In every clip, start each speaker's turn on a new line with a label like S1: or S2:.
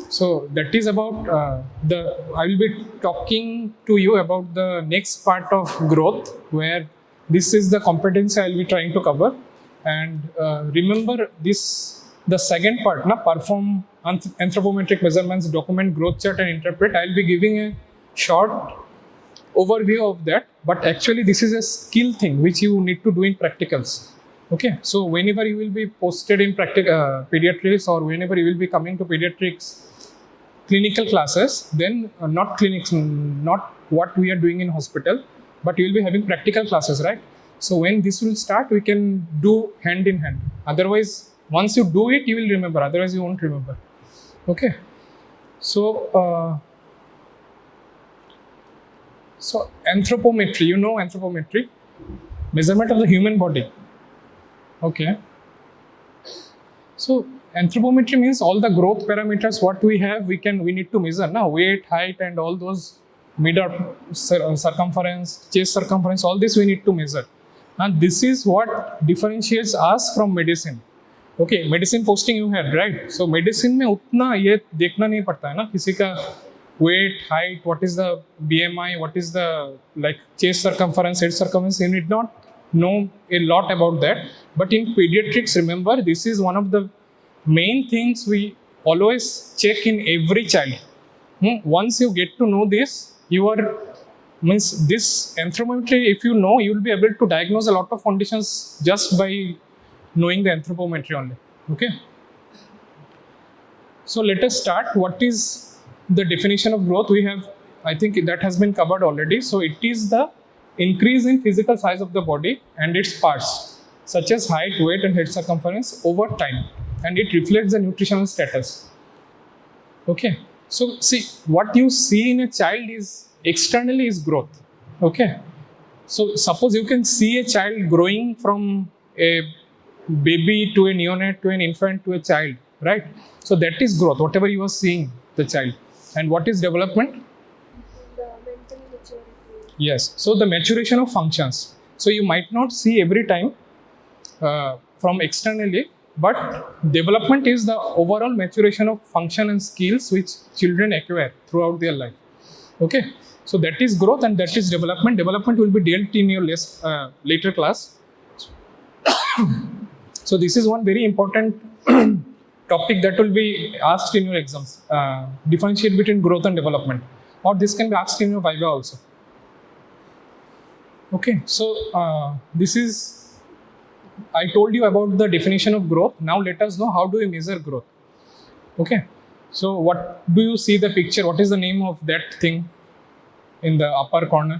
S1: So that is about I will be talking to you about the next part of growth, where this is the competence I will be trying to cover. And remember this, the second part, perform anthropometric measurements, document growth chart and interpret. I will be giving a short overview of that, but actually this is a skill thing which you need to do in practicals. Okay, so whenever you will be posted in pediatrics, or whenever you will be coming to pediatrics clinical classes, then not clinics, not what we are doing in hospital, but you will be having practical classes, right? So when this will start, we can do hand in hand. Otherwise, once you do it, you will remember. Otherwise, you won't remember. Okay. So anthropometry, you know anthropometry, measurement of the human body. Okay. So anthropometry means all the growth parameters what we have, we need to measure now, weight, height, and all those circumference, chest circumference, all this we need to measure. And this is what differentiates us from medicine. Okay, medicine posting you had, right? So medicine में उतना ये देखना नहीं पड़ता है ना किसी का weight, height, what is the BMI, what is the like chest circumference, head circumference. You need not know a lot about that. But in pediatrics, remember, this is one of the main things we always check in every child. Once you get to know this, this anthropometry, if you know, you will be able to diagnose a lot of conditions just by knowing the anthropometry only. Okay. So let us start. What is the definition of growth? We have, I think that has been covered already. So it is the increase in physical size of the body and its parts, such as height, weight, and head circumference over time, and it reflects the nutritional status. Okay. So see, what you see in a child is externally is growth. Okay. So suppose you can see a child growing from a baby to a neonate to an infant to a child, right? So that is growth, whatever you are seeing the child. And what is development?
S2: The mental maturity.
S1: Yes. So the maturation of functions. So you might not see every time from externally, but development is the overall maturation of function and skills which children acquire throughout their life. Okay. So that is growth and that is development. Development will be dealt in your later class. So this is one very important topic that will be asked in your exams. Differentiate between growth and development. Or this can be asked in your Viva also. Okay, so this is, I told you about the definition of growth. Now let us know how do we measure growth. Okay, so what do you see the picture? What is the name of that thing in the upper corner?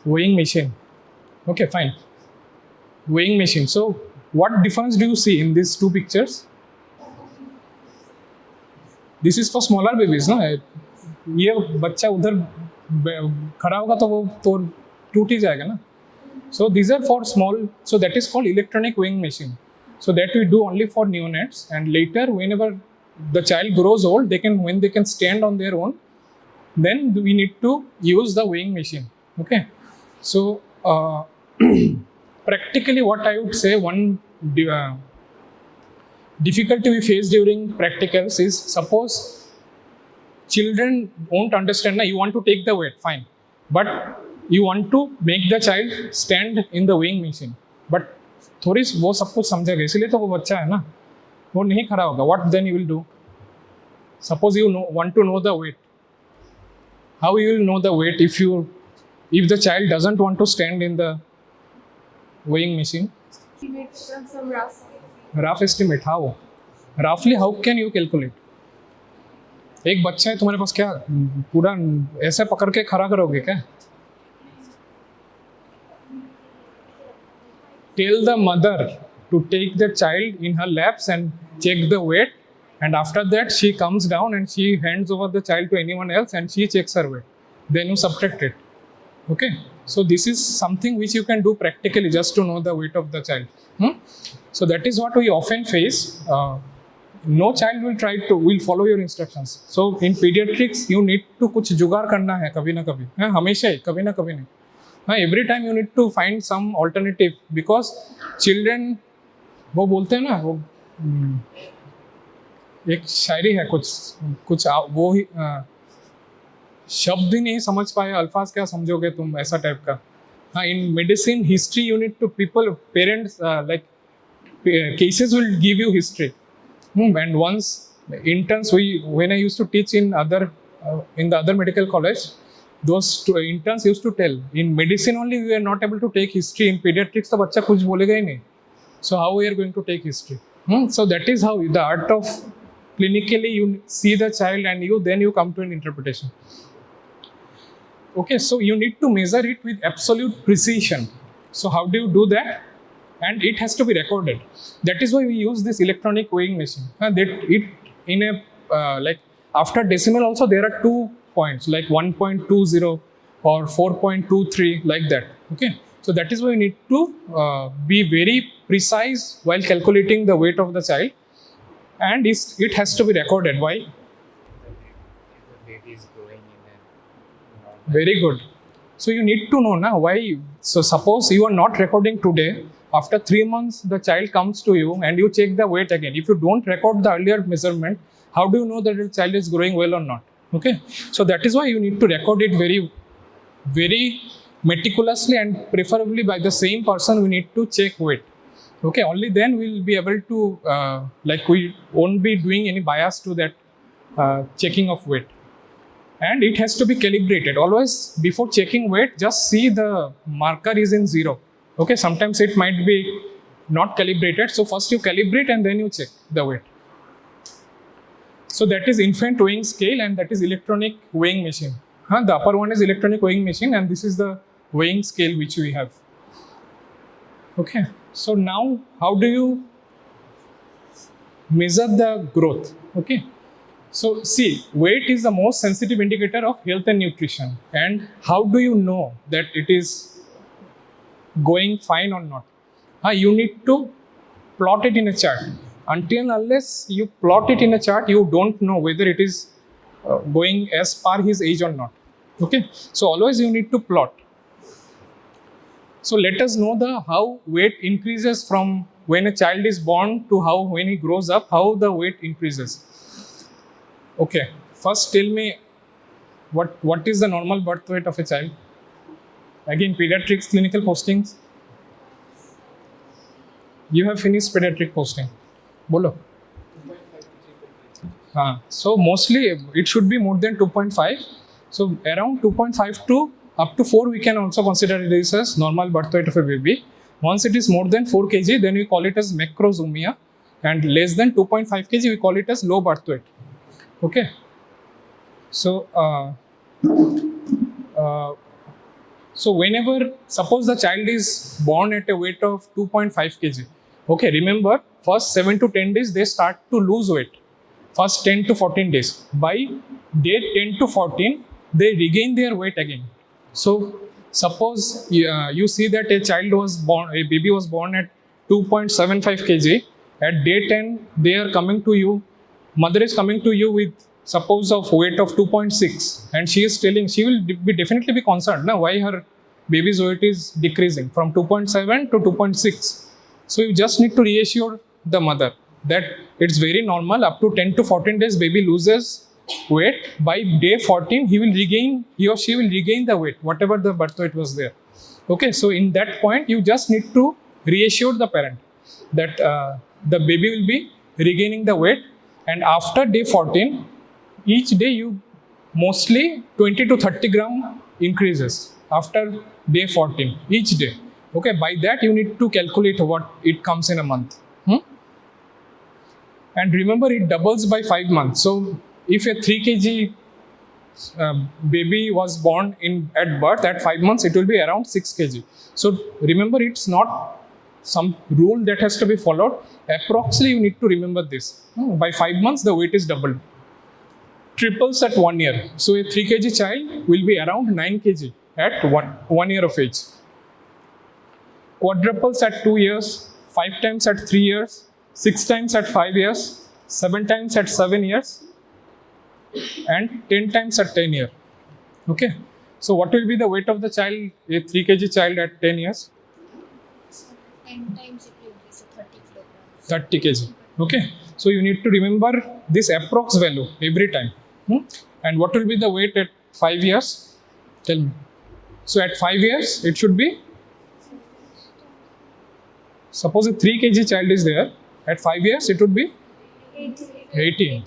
S1: Weighing machine. Okay, fine. Weighing machine. So what difference do you see in these two pictures? This is for smaller babies, ना? ये बच्चा उधर खड़ा होगा तो वो तो टूट ही जाएगा ना? So these are for small. So that is called electronic weighing machine. So that we do only for neonates, and later whenever the child grows old, when they can stand on their own, then we need to use the weighing machine. Okay. So practically what I would say, one difficulty we face during practicals is, suppose children won't understand, you want to take the weight, fine, but you want to make the child stand in the weighing machine, but थोड़ी वो सब कुछ समझेगा, इसलिए तो वो बच्चा है ना, वो नहीं खड़ा होगा. What then you will do? Suppose you want to know the weight. How you will know the weight if the child doesn't want to stand in the weighing machine?
S2: Some
S1: Rough estimate. How? Roughly, how can you calculate? एक बच्चा है तुम्हारे पास, क्या पूरा ऐसे पकड़ के खड़ा करोगे क्या? Tell the mother to take the child in her laps and check the weight, and after that she comes down and she hands over the child to anyone else and she checks her weight. Then you subtract it. Okay. So this is something which you can do practically just to know the weight of the child. So that is what we often face. No child will follow your instructions. So in pediatrics, you need to कुछ जुगाड़ करना है कभी ना कभी. हमेशा ही, कभी ना कभी नहीं. Every time you need to find some alternative, because children, वो बोलते हैं ना, वो एक शायरी है कुछ कुछ वो ही शब्द ही नहीं समझ पाए, अल्फाज क्या समझोगे तुम, ऐसा टाइप का. हाँ, in medicine history you need to people parents like cases will give you history. And once interns, when I used to teach in the other medical college, those interns used to tell, in medicine only we are not able to take history, in pediatrics तो बच्चा कुछ बोलेगा ही नहीं, so how we are going to take history. So that is how the art of clinically you see the child and then you come to an interpretation. Okay, so you need to measure it with absolute precision. So how do you do that? And it has to be recorded. That is why we use this electronic weighing machine. That it in a like after decimal also there are 2 points like 1.20 or 4.23 like that. Okay, so that is why we need to be very precise while calculating the weight of the child, and it has to be recorded. Why?
S3: The baby is growing in a normal.
S1: Very good. So you need to know now why. So suppose you are not recording today. After 3 months, the child comes to you and you check the weight again. If you don't record the earlier measurement, how do you know that the child is growing well or not? Okay. So that is why you need to record it very, very meticulously, and preferably by the same person. We need to check weight. Okay. Only then we will be able to like we won't be doing any bias to that checking of weight. And it has to be calibrated. Always before checking weight, just see the marker is in 0. Okay, sometimes it might be not calibrated. So first you calibrate and then you check the weight. So that is infant weighing scale, and that is electronic weighing machine. The upper one is electronic weighing machine, and this is the weighing scale which we have. Okay, so now how do you measure the growth? Okay. So see, weight is the most sensitive indicator of health and nutrition. And how do you know that it is going fine or not? You need to plot it in a chart. Until unless you plot it in a chart, you don't know whether it is going as per his age or not. Okay, so always you need to plot. So let us know how weight increases from when a child is born to how when he grows up, how the weight increases. Okay, first tell me what is the normal birth weight of a child? Again, pediatrics clinical postings. You have finished pediatric posting. Bolo. So mostly it should be more than 2.5. So around 2.5 to up to 4 we can also consider this as normal birth weight of a baby. Once it is more than 4 kg, then we call it as macrosomia, and less than 2.5 kg we call it as low birth weight. Okay, so so whenever suppose the child is born at a weight of 2.5 kg, okay, remember first 7 to 10 days they start to lose weight. First 10 to 14 days. By day 10 to 14 they regain their weight again. So suppose you see that a baby was born at 2.75 kg. At day 10 they are coming to you. Mother is coming to you with suppose of weight of 2.6, and she is telling, she will definitely be concerned now why her baby's weight is decreasing from 2.7 to 2.6. So you just need to reassure the mother that it's very normal. Up to 10 to 14 days baby loses weight. By day 14 he or she will regain the weight, whatever the birth weight was there. Okay, so in that point you just need to reassure the parent that the baby will be regaining the weight. And after day 14, each day you mostly 20 to 30 gram increases after day 14 each day. Okay, by that you need to calculate what it comes in a month. And remember, it doubles by 5 months. So if a 3 kg baby was born at birth, at 5 months it will be around 6 kg. So remember, it's not some rule that has to be followed. Approximately you need to remember this. By 5 months the weight is doubled. Triples at 1 year. So a 3 kg child will be around 9 kg at 1 year of age. Quadruples at 2 years, 5 times at 3 years, 6 times at 5 years, 7 times at 7 years, and 10 times at 10 years. Okay. So what will be the weight of the child, a 3 kg child at 10 years?
S2: 10 times it will be 30 kilograms.
S1: 30 kg. Okay. So you need to remember this approx value every time. And what will be the weight at 5 years? Tell me. So at 5 years, it should be, suppose a 3 kg child is there, at 5 years, it would be 18.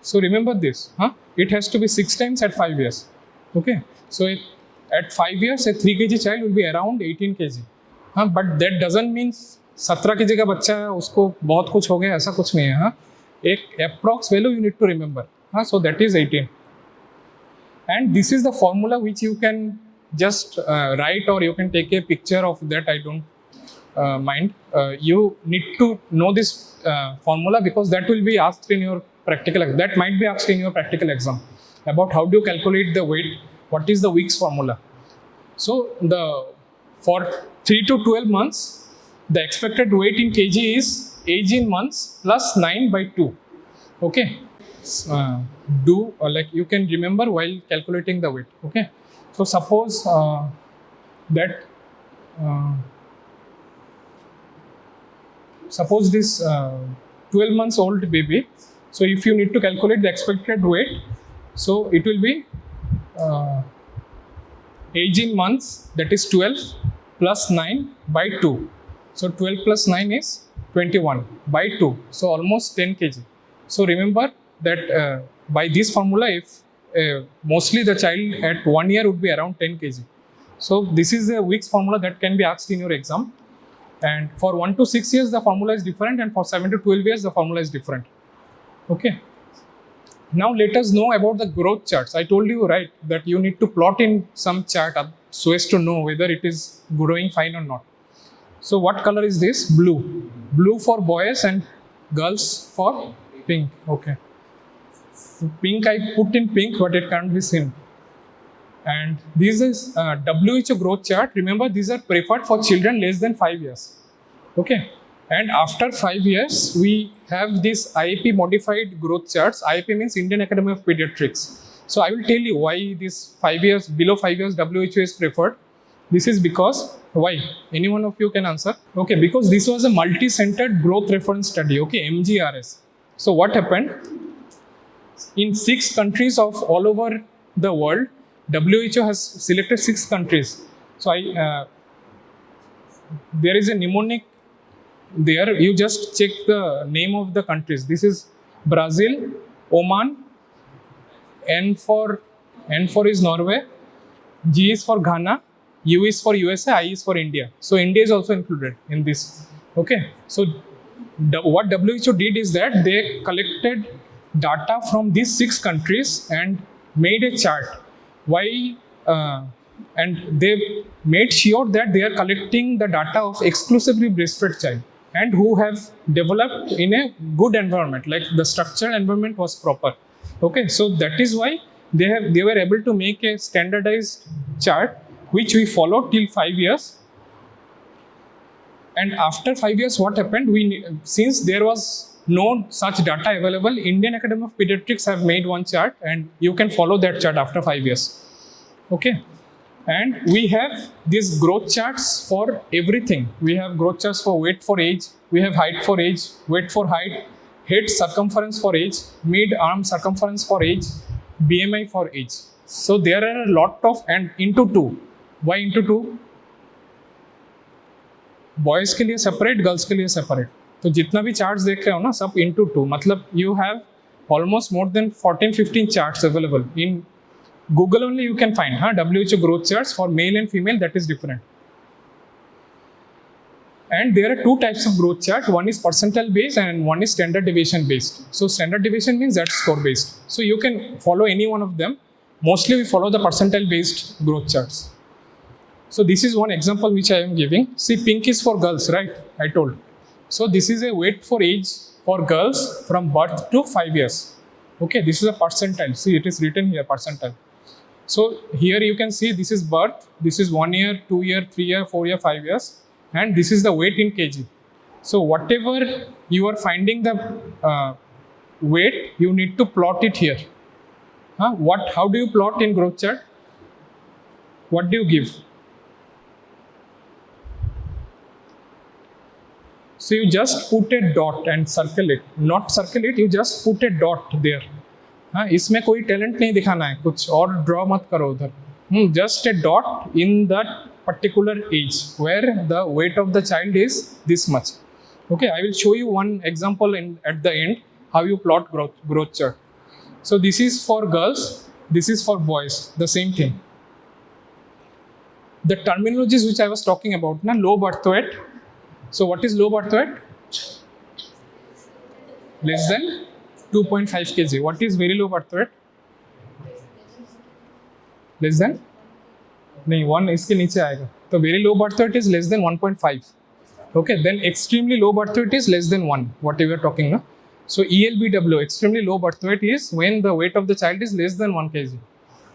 S1: So remember this, it has to be 6 times at 5 years. Okay, so at 5 years, a 3 kg child will be around 18 kg. But that doesn't mean 17 kg का बच्चा है उसको बहुत कुछ हो गया, ऐसा कुछ नहीं है. एक approx value you need to remember. So that is 18. And this is the formula which you can just write, or you can take a picture of that. I don't mind. You need to know this formula because that will be asked in your practical. That might be asked in your practical exam about how do you calculate the weight. What is the Weeks formula? So for 3 to 12 months, the expected weight in kg is age in months plus 9 by 2. Okay. Like you can remember while calculating the weight. Okay. So suppose that suppose this 12 months old baby. So if you need to calculate the expected weight, so it will be age in months, that is 12 plus 9 by 2. So 12 plus 9 is 21 by 2. So almost 10 kg. So remember that by this formula, if mostly the child at 1 year would be around 10 kg. So this is the Weeks formula that can be asked in your exam. And for 1 to 6 years, the formula is different, and for 7 to 12 years, the formula is different. Okay. Now let us know about the growth charts. I told you, right, that you need to plot in some chart so as to know whether it is growing fine or not. So what color is this? Blue. Blue for boys and girls for pink. Okay. Pink, I put in pink, but it can't be seen. And this is WHO growth chart. Remember, these are preferred for children less than 5 years. Okay. And after 5 years, we have this IAP modified growth charts. IAP means Indian Academy of Pediatrics. So I will tell you why this 5 years, below 5 years, WHO is preferred. This is because, why? Any one of you can answer? Okay, because this was a multi-centered growth reference study, okay, MGRS. So what happened? In 6 countries of all over the world, WHO has selected 6 countries. So there is a mnemonic there. You just check the name of the countries. This is Brazil, Oman, N for is Norway, G is for Ghana, U is for USA, I is for India. So India is also included in this. Okay. So what WHO did is that they collected data from these 6 countries and made a chart. Why? And they made sure that they are collecting the data of exclusively breastfed child and who have developed in a good environment, like the structural environment was proper. Okay, so that is why they were able to make a standardized chart which we followed till 5 years. And after 5 years, what happened? Since there was no such data available, Indian Academy of Pediatrics have made one chart, and you can follow that chart after 5 years. Okay. And we have these growth charts for everything. We have growth charts for weight for age, we have height for age, weight for height, head circumference for age, mid-arm circumference for age, BMI for age. So there are a lot of, and into 2. Why into 2? Boys के लिए separate, girls के लिए separate. तो जितना भी charts देख रहे हो ना, सब into 2. मतलब you have almost more than 14-15 charts available in Google. Only you can find WHO growth charts for male and female. That is different. And there are 2 types of growth chart. One is percentile based and one is standard deviation based. So standard deviation means that's score based. So you can follow any one of them. Mostly we follow the percentile based growth charts. So this is one example which I am giving. See, pink is for girls, right? I told. So this is a weight for age for girls from birth to 5 years. Okay, this is a percentile. See, it is written here, percentile. So here you can see this is birth, this is 1 year, 2 year, 3 year, 4 year, 5 years, and this is the weight in kg. So whatever you are finding the weight, you need to plot it here. How do you plot in growth chart? What do you give? So you just put a dot and circle it. Not circle it, you just put a dot there. हाँ, इसमें कोई talent नहीं दिखाना है, कुछ और draw मत करो उधर. Just a dot in that particular age where the weight of the child is this much. Okay, I will show you one example at the end how you plot growth chart. So this is for girls, this is for boys, the same thing. The terminologies which I was talking about, low birth weight. So what is low birth weight? Less than 2.5 kg. What is very low birth weight? Less than? नहीं, 1 इसके नीचे आएगा. तो very low birth weight is less than 1.5. Okay, then extremely low birth weight is less than 1. What we are talking now. So ELBW, extremely low birth weight, is when the weight of the child is less than 1 kg.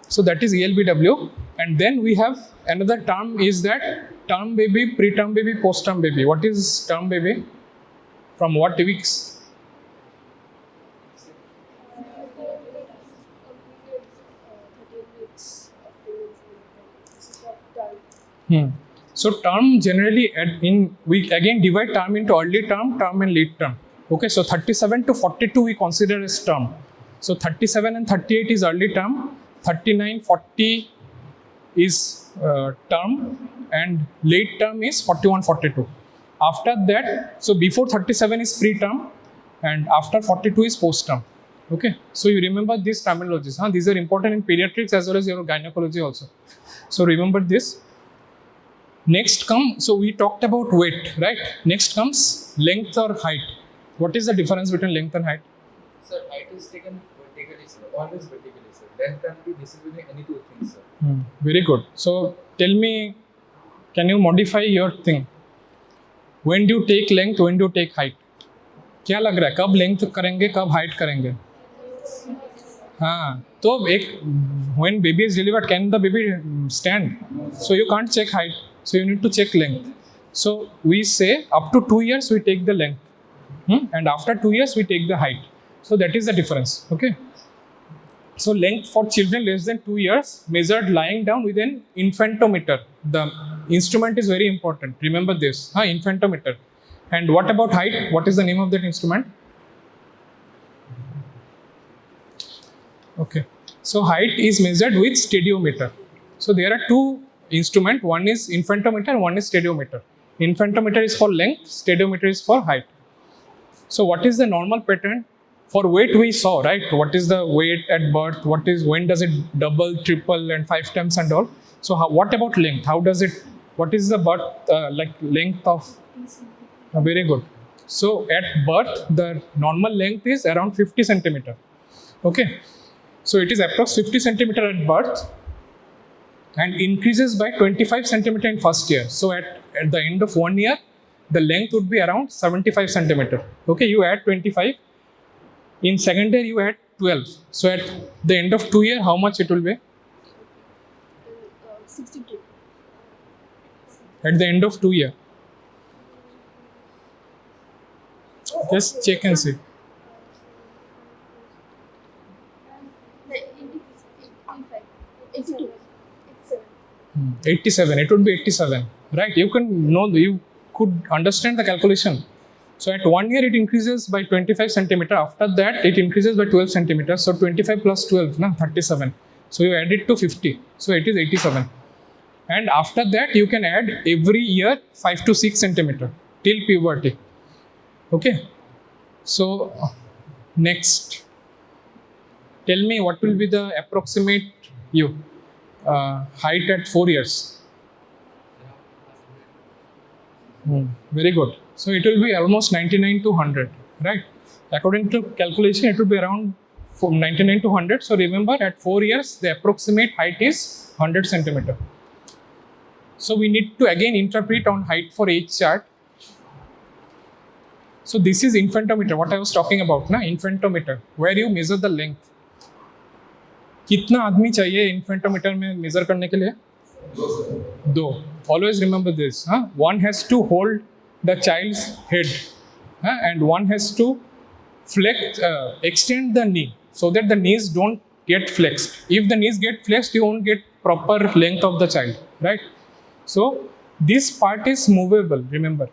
S1: So that is ELBW. And then we have another term is that term baby, preterm baby, postterm baby. What is term baby? From what weeks? So term generally we again divide term into early term, term and late term. Okay, so 37 to 42 we consider as term. So 37 and 38 is early term, 39, 40 is term, and late term is 41, 42. After that, so before 37 is preterm and after 42 is post-term. Okay, so you remember these terminologies. These are important in pediatrics as well as your gynecology also. So remember this. Next so we talked about weight, right? Next comes length or height. What is the difference between length and height?
S3: Sir, height is taken vertically, sir. Always vertically, sir. Length can be decided by any two things, sir.
S1: Very good. So tell me, can you modify your thing? When do you take length? When do you take height? क्या लग रहा है कब length करेंगे कब height करेंगे? हाँ, तो एक when baby is delivered, can the baby stand? So you can't check height. So you need to check length. So we say up to 2 years we take the length, and after 2 years we take the height. So that is the difference. Okay. So length for children less than 2 years measured lying down with an infantometer. The instrument is very important. Remember this. Infantometer. And what about height? What is the name of that instrument? Okay. So height is measured with stadiometer. So there are two instruments. One is infantometer, one is stadiometer. Infantometer is for length, stadiometer is for height. So what is the normal pattern? For weight we saw, right? What is the weight at birth? When does it double, triple and 5 times and all? So what about length? What is the birth length of? Very good. So at birth, the normal length is around 50 centimeter. Okay. So it is approx 50 centimeter at birth and increases by 25 centimeter in first year. So at the end of 1 year, the length would be around 75 centimeter. Okay, you add 25. In second year, you add 12. So at the end of 2 years, how much it will be?
S2: 62.
S1: At the end of 2 years. Just check and see.
S2: 82.
S1: 87. It would be 87. Right? You could understand the calculation. So at 1 year it increases by 25 centimeter. After that it increases by 12 centimeters. So 25 plus 12, 37. So you add it to 50. So it is 87. And after that you can add every year 5 to 6 centimeter till puberty. Okay. So next, tell me what will be the approximate height at 4 years. Very good. So it will be almost 99 to 100, right? According to calculation, it will be around 99 to 100. So remember, at 4 years, the approximate height is 100 centimeter. So we need to again interpret on height for age chart. So this is infantometer, what I was talking about, infantometer, where you measure the length. कितना आदमी चाहिए infantometer में measure करने के लिए? 2. Always remember this. One has to hold the child's head, and one has to extend the knee so that the knees don't get flexed. If the knees get flexed, you won't get proper length of the child, right? So this part is movable, remember.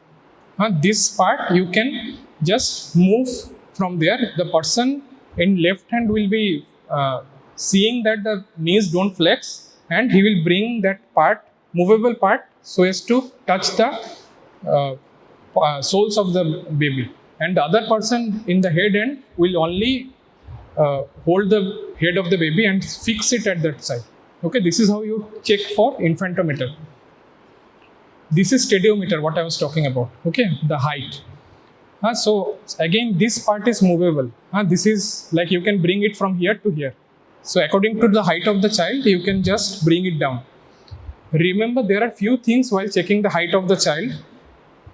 S1: This part you can just move from there. The person in left hand will be seeing that the knees don't flex, and he will bring that part, movable part, so as to touch the soles of the baby. And the other person in the head end will only hold the head of the baby and fix it at that side. Okay, this is how you check for infantometer. This is stadiometer, what I was talking about. Okay, the height. So again, this part is movable. This is like you can bring it from here to here. So according to the height of the child, you can just bring it down. Remember, there are few things while checking the height of the child.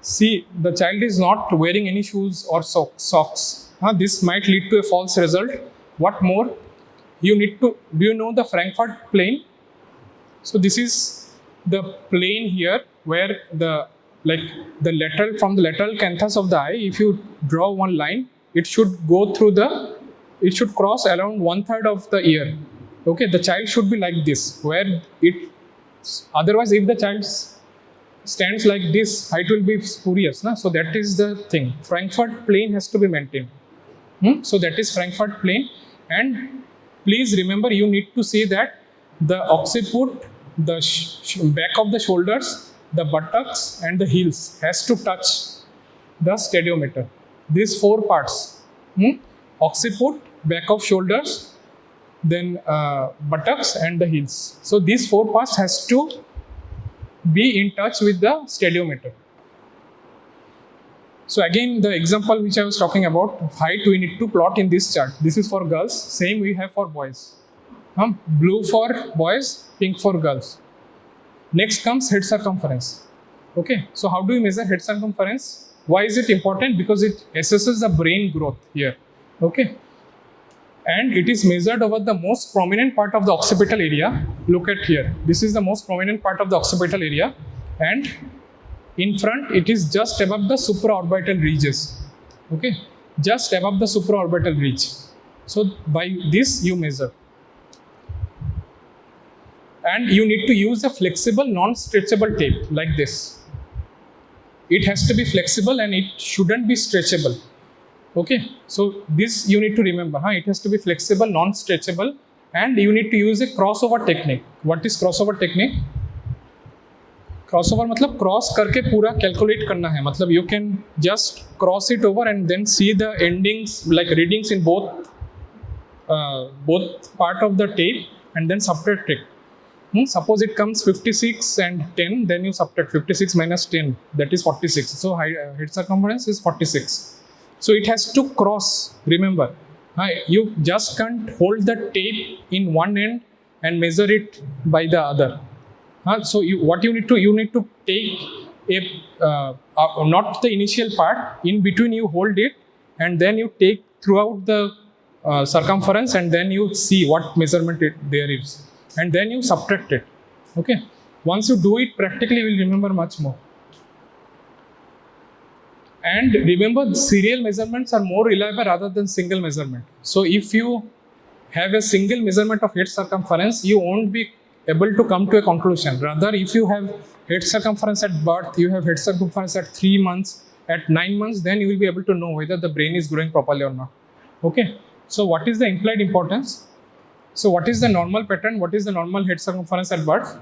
S1: See, the child is not wearing any shoes or socks. This might lead to a false result. What more? You need to, do you know the Frankfurt plane? So this is the plane here where the lateral, from the lateral canthus of the eye, if you draw one line, it should go through it should cross around 1/3 of the ear. Okay, the child should be like this, where it, otherwise if the child stands like this, height will be spurious. So that is the thing. Frankfurt plane has to be maintained. So that is Frankfurt plane. And please remember, you need to see that the occiput, the back of the shoulders, the buttocks and the heels has to touch the stadiometer. These 4 parts, occiput, back of shoulders, then buttocks and the heels. So these 4 parts has to be in touch with the stadiometer. So again, the example which I was talking about, height we need to plot in this chart. This is for girls, same we have for boys. Blue for boys, pink for girls. Next comes head circumference. Okay, so how do we measure head circumference? Why is it important? Because it assesses the brain growth here. Okay, and it is measured over the most prominent part of the occipital area. Look at here, this is the most prominent part of the occipital area, and in front it is just above the supraorbital ridges. Okay, just above the supraorbital ridge. So by this you measure. And you need to use a flexible, non-stretchable tape like this. It has to be flexible and it shouldn't be stretchable. Okay, so this you need to remember. It has to be flexible, non-stretchable, and you need to use a crossover technique. What is crossover technique? Crossover मतलब cross करके पूरा calculate करना है. मतलब you can just cross it over and then see the endings, like readings in both part of the tape, and then subtract it. Suppose it comes 56 and 10, then you subtract 56 minus 10, that is 46. So head circumference is 46. So it has to cross, remember. You just can't hold the tape in one end and measure it by the other. So what you need to take not the initial part, in between you hold it, and then you take throughout the circumference, and then you see what measurement there is. And then you subtract it. Okay, once you do it practically, you will remember much more. And remember, serial measurements are more reliable rather than single measurement. So if you have a single measurement of head circumference, you won't be able to come to a conclusion. Rather, if you have head circumference at birth, you have head circumference at 3 months, at 9 months, then you will be able to know whether the brain is growing properly or not. Okay, so what is the implied importance? So what is the normal pattern? What is the normal head circumference at birth?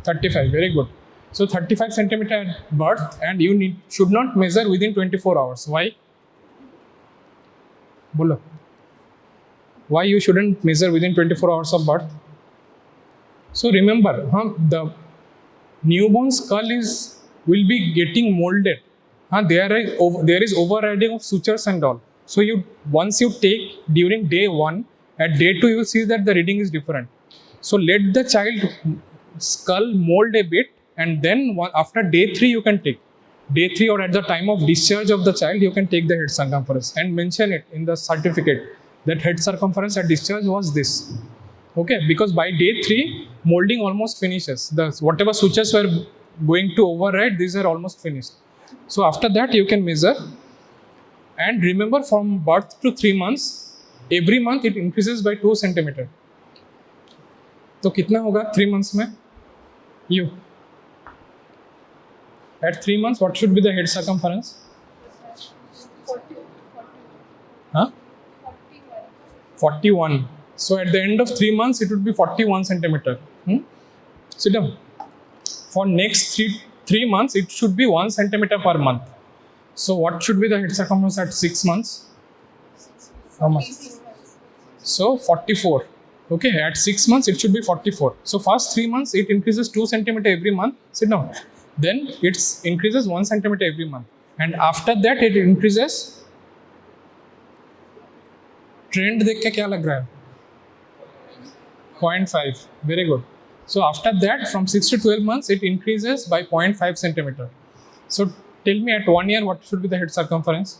S1: 35, very good. So 35 centimeter at birth, and you should not measure within 24 hours. Why? Bolo. Why you shouldn't measure within 24 hours of birth? So remember, the newborn skull will be getting molded. There is overriding of sutures and all. So once you take during day 1, at day 2 you will see that the reading is different. So let the child skull mold a bit, and then after day 3 you can take. Day 3 or at the time of discharge of the child, you can take the head circumference and mention it in the certificate that head circumference at discharge was this. Okay, because by day 3 molding almost finishes. Whatever sutures were going to override, these are almost finished. So after that you can measure. And remember, from birth to 3 months, every month it increases by 2 centimeter. तो कितना होगा 3 months में? At 3 months, what should be the head circumference?
S2: 40,
S1: Huh? 41. So at the end of 3 months, it would be 41 centimeter. Sit down. For next three months, it should be 1 centimeter per month. So what should be the head circumference at 6 months? How much? So 44. Okay, at 6 months it should be 44. So first 3 months it increases 2 centimeter every month. Sit down. Then it increases 1 centimeter every month. And after that it increases. Trend देख के क्या लग रहा है? 0.5. Very good. So after that, from 6 to 12 months, it increases by 0.5 centimeter. So tell me, at 1 year, what should be the head circumference?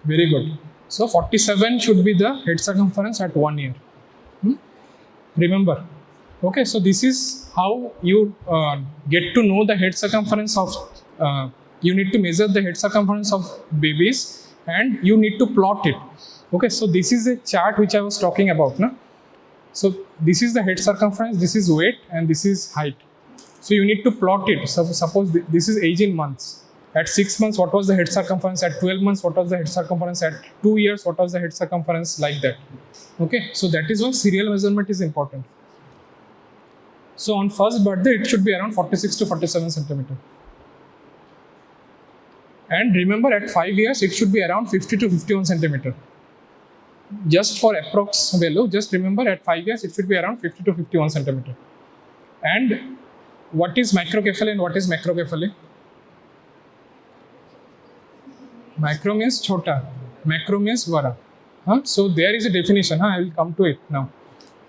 S1: Very good. So 47 should be the head circumference at 1 year. Remember. Okay, so this is how you get to know the head circumference of, you need to measure the head circumference of babies and you need to plot it. Okay, so this is a chart which I was talking about. No? So this is the head circumference, this is weight and this is height. So you need to plot it. So suppose this is age in months. At 6 months, what was the head circumference? At 12 months, what was the head circumference? At 2 years, what was the head circumference? Like that. Okay, so that is why serial measurement is important. So on first birthday, it should be around 46 to 47 centimeter. And remember, at 5 years, it should be around 50 to 51 centimeter. Just for approx value, just remember at 5 years, it should be around 50 to 51 centimeter. And what is microcephaly and what is macrocephaly? Micro means chota, macro means vara. So there is a definition. I will come to it now.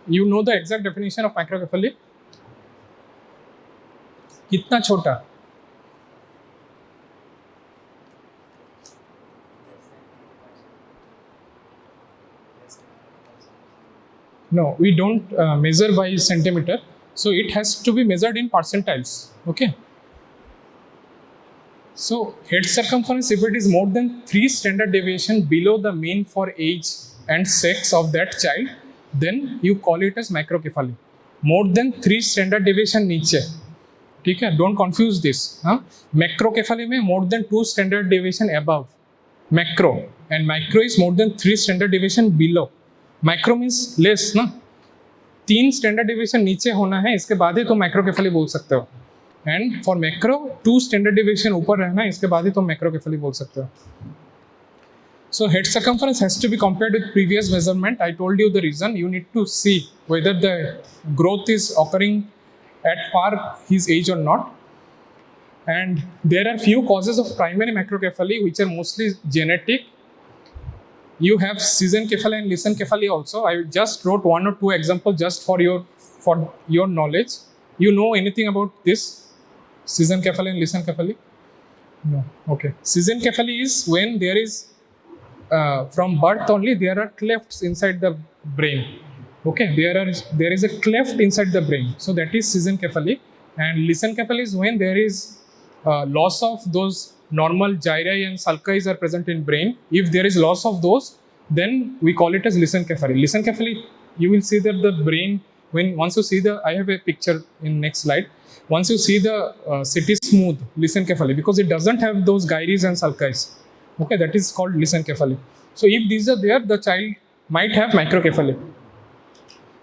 S1: You know the exact definition of microcephaly? कितना छोटा? No, we don't measure by centimeter. So it has to be measured in percentiles. Okay. So head circumference, if it is more than 3 standard deviation below the mean for age and sex of that child, then you call it as macrocephaly. More than 3 standard deviation नीचे, ठीक है? Don't confuse this. Macrocephaly में more than 2 standard deviation above, macro, and micro is more than 3 standard deviation below. Micro means less ना, 3 standard deviation नीचे होना है, इसके बाद ही तो macrocephaly बोल सकते हो. And for macro, 2 standard deviation ऊपर रहना है, इसके बाद ही तो macrocephaly बोल सकते हो. So head circumference has to be compared with previous measurement. I told you the reason. You need to see whether the growth is occurring at par his age or not. And there are few causes of primary macrocephaly which are mostly genetic. You have schizencephaly and lysencephaly also. I just wrote 1 or 2 examples just for your knowledge. You know anything about this? Schizencephaly and lysencephaly? No. Okay. Schizencephaly is when there is from birth only there are clefts inside the brain. Okay, there is a cleft inside the brain. So that is schizencephaly. And lysencephaly is when there is loss of those normal gyri and sulci are present in brain. If there is loss of those, then we call it as lysencephaly. Lysencephaly, you will see that the brain, once you see I have a picture in next slide. Once you see the CT smooth lysencephaly, because it doesn't have those gyres and sulci. Okay, that is called lysencephaly. So if these are there, the child might have microcephaly.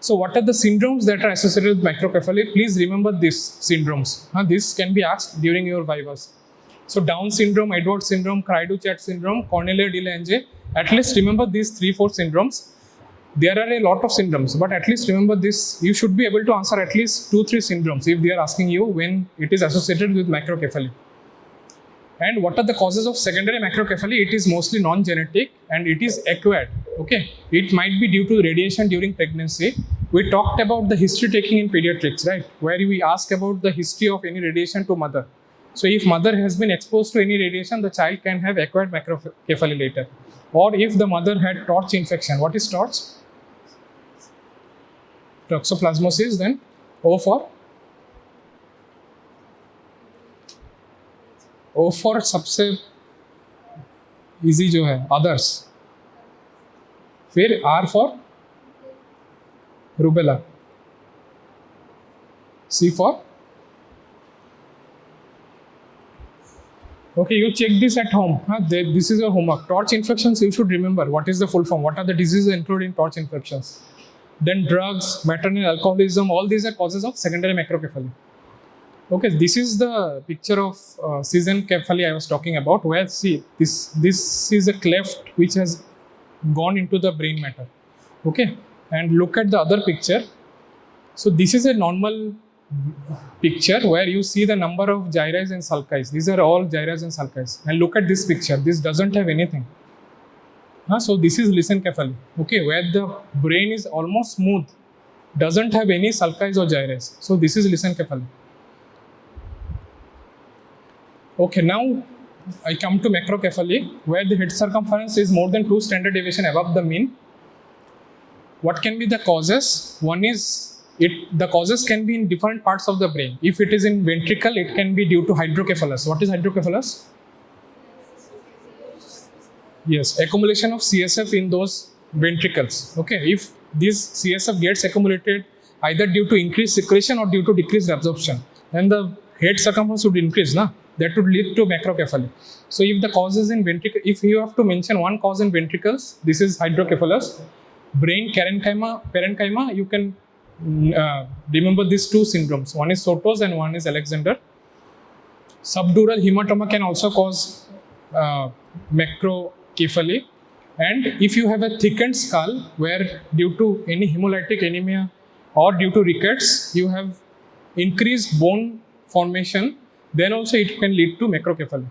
S1: So what are the syndromes that are associated with microcephaly? Please remember these syndromes. This can be asked during your vivas. So Down syndrome, Edwards syndrome, Cry-Du-Chat syndrome, Cornelia-de-Lange. At least remember these 3-4 syndromes. There are a lot of syndromes, but at least remember this. You should be able to answer at least 2-3 syndromes if they are asking you when it is associated with microcephaly. And what are the causes of secondary macrocephaly? It is mostly non-genetic and it is acquired. Okay, it might be due to radiation during pregnancy. We talked about the history taking in pediatrics, right? Where we ask about the history of any radiation to mother. So if mother has been exposed to any radiation, the child can have acquired macrocephaly later. Or if the mother had torch infection. What is torch? Toxoplasmosis, then O for सबसे easy जो है others. फिर R for rubella. C for Okay, you check this at home. This is your homework. Torch infections, you should remember what is the full form. What are the diseases included in torch infections? Then drugs, maternal alcoholism, all these are causes of secondary macrocephaly. Okay, this is the picture of schizencephaly I was talking about, where see this is a cleft which has gone into the brain matter. Okay, and look at the other picture. So this is a normal picture where you see the number of gyri and sulci. These are all gyri and sulci. And look at this picture. This doesn't have anything. So this is lissencephaly. Okay, where the brain is almost smooth, doesn't have any sulci or gyri. So this is lissencephaly. Okay, now I come to macrocephaly, where the head circumference is more than 2 standard deviation above the mean. What can be the causes? One is the causes can be in different parts of the brain. If it is in ventricle, it can be due to hydrocephalus. What is hydrocephalus? Yes, accumulation of CSF in those ventricles. Okay, if this CSF gets accumulated either due to increased secretion or due to decreased absorption, then the head circumference would increase. That would lead to macrocephaly. So if the cause is in ventricle, if you have to mention one cause in ventricles, this is hydrocephalus. Brain parenchyma, you can remember these two syndromes. One is Sotos and one is Alexander. Subdural hematoma can also cause macrocephaly. And if you have a thickened skull where due to any hemolytic anemia or due to rickets, you have increased bone formation, then also it can lead to macrocephaly.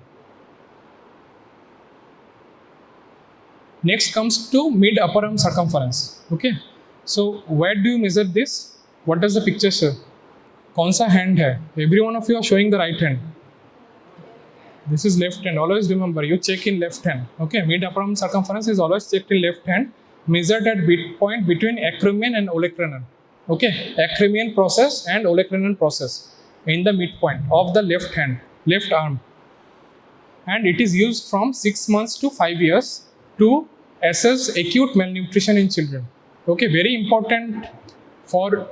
S1: Next comes to mid upper arm circumference. Okay, so where do you measure this? What does the picture show? कौन सा hand है? Every one of you are showing the right hand. This is left hand. Always remember, you check in left hand. Okay, mid upper arm circumference is always checked in left hand, measured at midpoint between acromion and olecranon. Okay, acromion process and olecranon process in the midpoint of the left hand, left arm. And it is used from 6 months to 5 years to assess acute malnutrition in children. Okay, very important for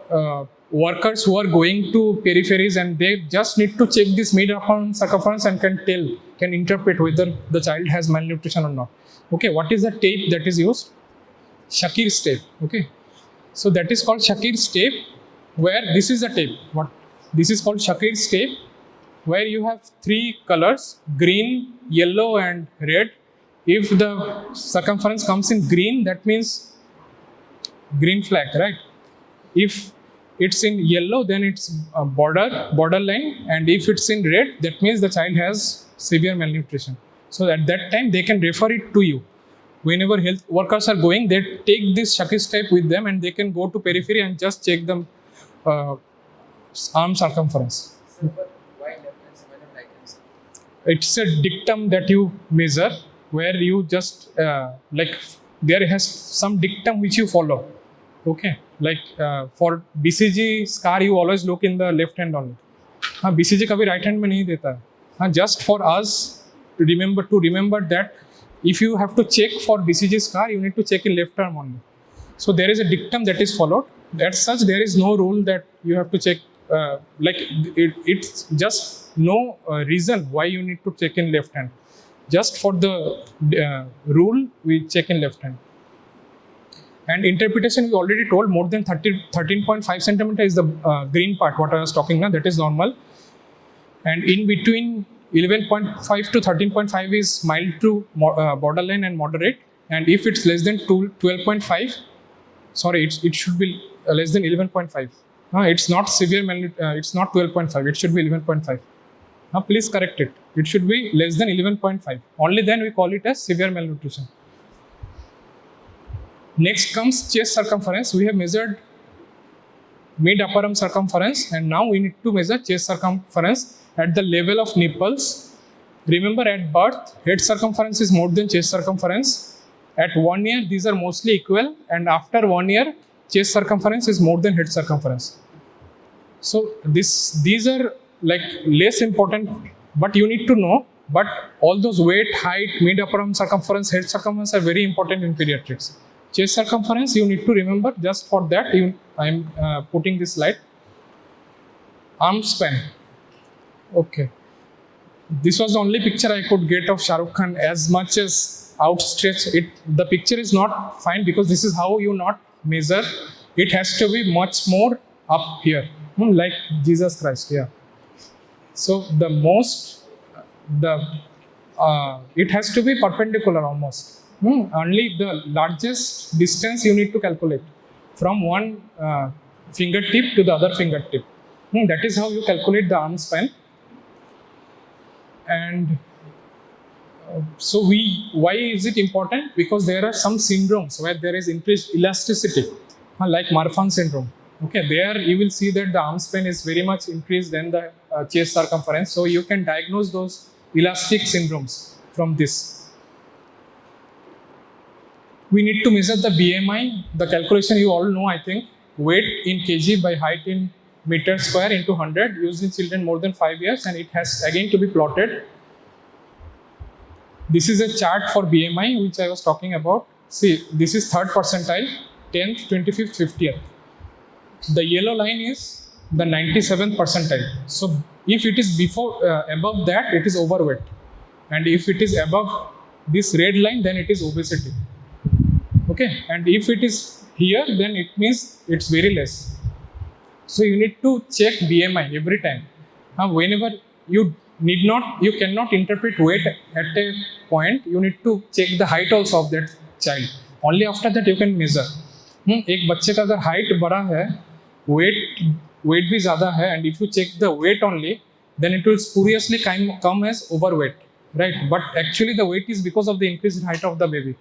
S1: workers who are going to peripheries and they just need to check this mid upper arm circumference and can interpret whether the child has malnutrition or not. Okay, what is the tape that is used? Shakir's tape. Okay, so that is called Shakir's tape, where this is the tape. This is called Shakir's tape, where you have 3 colors, green, yellow and red. If the circumference comes in green, that means green flag, right? If it's in yellow, then it's a borderline, and if it's in red, that means the child has severe malnutrition. So at that time, they can refer it to you. Whenever health workers are going, they take this Shakir's tape with them and they can go to periphery and just check the arm circumference.
S3: Sir, but why left hand side and right hand side?
S1: It's a dictum that you measure, where you just there has some dictum which you follow. Okay, for BCG scar, you always look in the left hand only. BCG kabhi right hand mein nahi deta hai. Just for us to remember that if you have to check for BCG scar, you need to check in left arm only. So there is a dictum that is followed. As such, there is no rule that you have to check. It's just no reason why you need to check in left hand. Just for the rule, we check in left hand. And interpretation, we already told, more than 13.5 centimeter is the green part, what I was talking now, that is normal. And in between 11.5 to 13.5 is mild to borderline and moderate. And if it's less than 12.5, sorry, it should be less than 11.5. It's not severe it's not 12.5, it should be 11.5. Now please correct it. It should be less than 11.5. Only then we call it as severe malnutrition. Next comes chest circumference. We have measured mid upper arm circumference, and now we need to measure chest circumference at the level of nipples. Remember, at birth, head circumference is more than chest circumference. At 1 year, these are mostly equal, and after 1 year, chest circumference is more than head circumference. So these are less important, but you need to know. But all those weight, height, mid upper arm circumference, head circumference are very important in pediatrics. Chest circumference, you need to remember. Just for that, I am putting this slide. Arm span. Okay. This was the only picture I could get of Shah Rukh Khan as much as outstretched. The picture is not fine because this is how you not measure. It has to be much more up here, like Jesus Christ. Yeah. So it has to be perpendicular almost. Only the largest distance you need to calculate from one fingertip to the other fingertip. That is how you calculate the arm span. And why is it important? Because there are some syndromes where there is increased elasticity, like Marfan syndrome. Okay, there you will see that the arm span is very much increased than the chest circumference. So you can diagnose those elastic syndromes from this. We need to measure the BMI. The calculation you all know, I think. Weight in kg by height in meter square into 100 used in children more than 5 years, and it has again to be plotted. This is a chart for BMI which I was talking about. See, this is 3rd percentile, 10th, 25th, 50th. The yellow line is the 97th percentile. So if it is above that, it is overweight, and if it is above this red line, then it is obesity. Okay, and if it is here, then it means it's very less. So you need to check BMI every time. Whenever you cannot interpret weight at a point. You need to check the height also of that child. Only after that you can measure. एक बच्चे का अगर height बड़ा है, weight भी ज़्यादा है, and if you check the weight only, then it will spuriously come as overweight, right? But actually the weight is because of the increased height of the baby.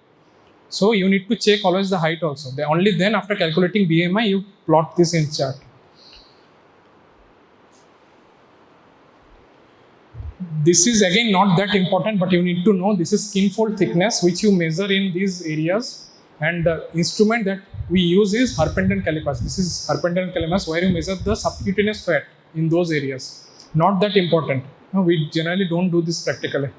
S1: So you need to check always the height also. Only then after calculating BMI you plot this in chart. This is again not that important, but you need to know this is skin fold thickness which you measure in these areas, and the instrument that we use is Herpendon calipers. This is Herpendon calipers where you measure the subcutaneous fat in those areas. Not that important. No, we generally don't do this practically.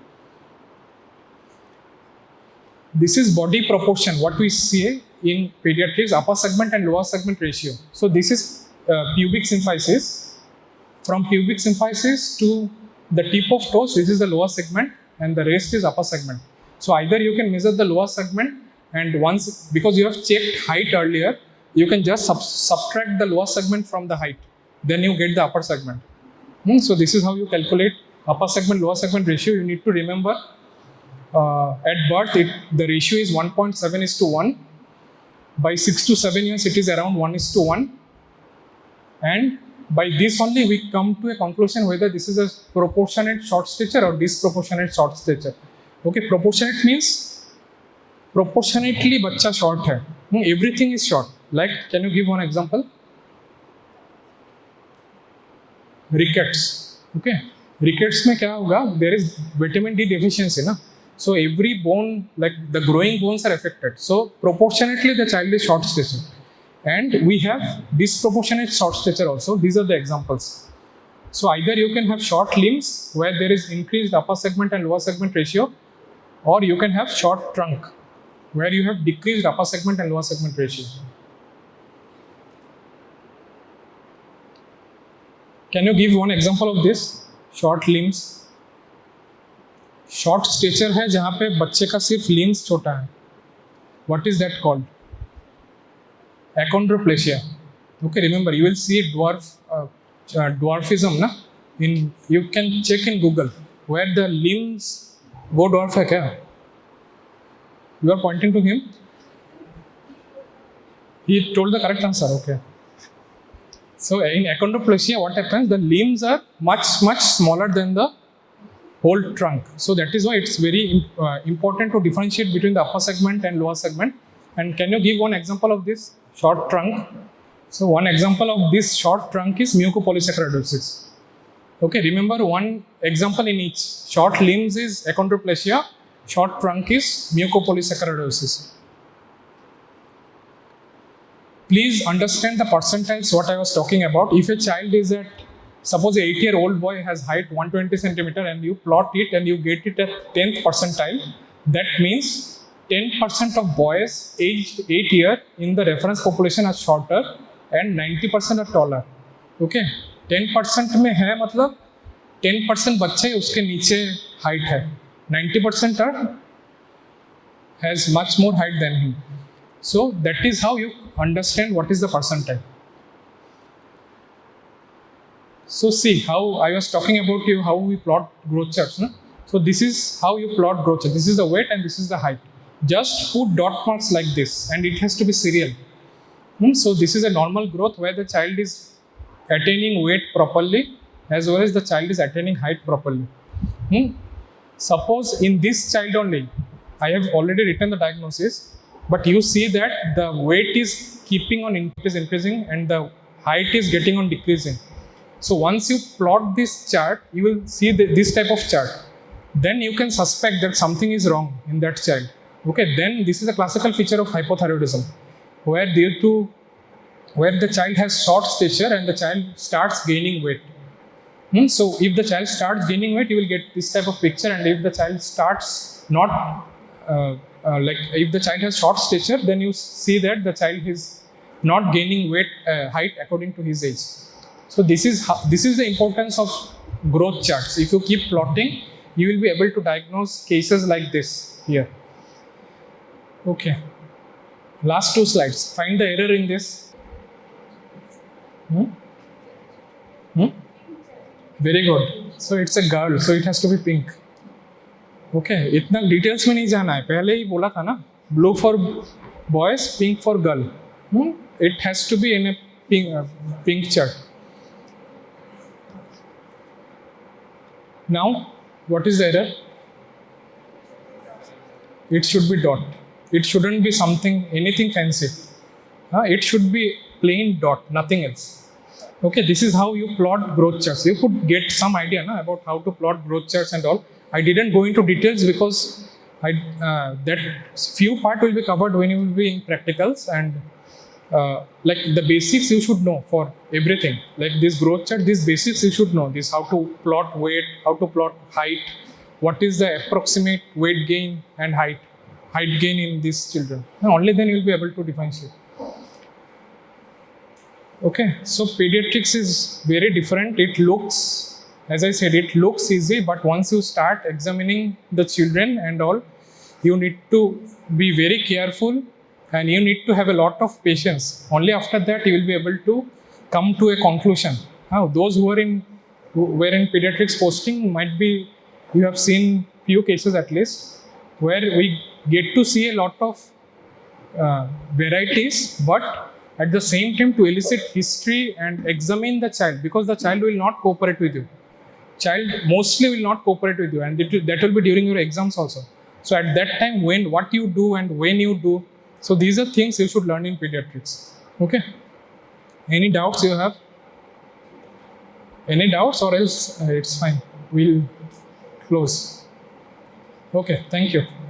S1: This is body proportion, what we see in pediatrics, upper segment and lower segment ratio. So this is pubic symphysis. From pubic symphysis to the tip of toes, this is the lower segment, and the rest is upper segment. So either you can measure the lower segment, and once, because you have checked height earlier, you can just subtract the lower segment from the height. Then you get the upper segment. So this is how you calculate upper segment, lower segment ratio. You need to remember at birth, the ratio is 1.7:1. By 6 to 7 years, it is around 1:1. And by this only, we come to a conclusion whether this is a proportionate short stature or disproportionate short stature. Okay, proportionate means proportionately bachcha short hai. Everything is short. Like, can you give one example? Rickets. Okay, rickets में क्या होगा? There is vitamin D deficiency ना. So every bone, like the growing bones are affected. So proportionately the child is short stature. And we have disproportionate short stature also. These are the examples. So either you can have short limbs where there is increased upper segment and lower segment ratio, or you can have short trunk where you have decreased upper segment and lower segment ratio. Can you give one example of this? Short limbs. Short stature है जहाँ पे बच्चे का सिर्फ limbs छोटा है. What is that called? Achondroplasia. Okay, remember you will see dwarfism na. You can check in Google where the limbs go dwarf है क्या? You are pointing to him. He told the correct answer. Okay. So in achondroplasia, what happens? The limbs are much smaller than the whole trunk. So that is why it's very important to differentiate between the upper segment and lower segment. And can you give one example of this short trunk? So one example of this short trunk is mucopolysaccharidosis. Okay, remember one example in each. Short limbs is achondroplasia, short trunk is mucopolysaccharidosis. Please understand the percentiles what I was talking about. If a child is at, suppose a 8-year-old boy has height 120 centimeter and you plot it and you get it at 10th percentile, that means 10% of boys aged 8 years in the reference population are shorter and 90% are taller. Okay, 10% में है मतलब 10% बच्चे उसके नीचे height है, 90% are has much more height than him. So that is how you understand what is the percentile. So see how I was talking about you how we plot growth charts. No? So this is how you plot growth chart. This is the weight and this is the height. Just put dot marks like this, and it has to be serial. So this is a normal growth where the child is attaining weight properly as well as the child is attaining height properly. Suppose in this child only, I have already written the diagnosis, but you see that the weight is keeping on increasing and the height is getting on decreasing. So once you plot this chart, you will see this type of chart. Then you can suspect that something is wrong in that child. Okay, then this is a classical feature of hypothyroidism, where the child has short stature and the child starts gaining weight. So if the child starts gaining weight, you will get this type of picture. And if the child starts not if the child has short stature, then you see that the child is not gaining weight height according to his age. So this is the importance of growth charts. If you keep plotting, you will be able to diagnose cases like this here. Okay. Last two slides. Find the error in this. Very good. So it's a girl, so it has to be pink. Okay, इतना details में नहीं जाना है, पहले ही बोला था ना, blue for boys, pink for girl. It has to be in a pink chart. Now, what is the error? It should be dot. It shouldn't be anything fancy. It should be plain dot, nothing else. Okay, this is how you plot growth charts. You could get some idea about how to plot growth charts and all. I didn't go into details because that few part will be covered when you will be in practicals, and like the basics you should know for everything. Like this growth chart, these basics you should know. This how to plot weight, how to plot height, what is the approximate weight gain and height gain in these children. Only then you will be able to differentiate. Okay, so pediatrics is very different. It looks, as I said, it looks easy, but once you start examining the children and all, you need to be very careful and you need to have a lot of patience. Only after that you will be able to come to a conclusion. Those who were in pediatrics posting might be, you have seen few cases at least, where we get to see a lot of varieties, but at the same time to elicit history and examine the child, because the child will not cooperate with you. Child mostly will not cooperate with you, and that will be during your exams also. So at that time, what you do and when you do, so these are things you should learn in pediatrics. Okay. Any doubts you have? Any doubts, or else it's fine. We'll close. Okay, thank you.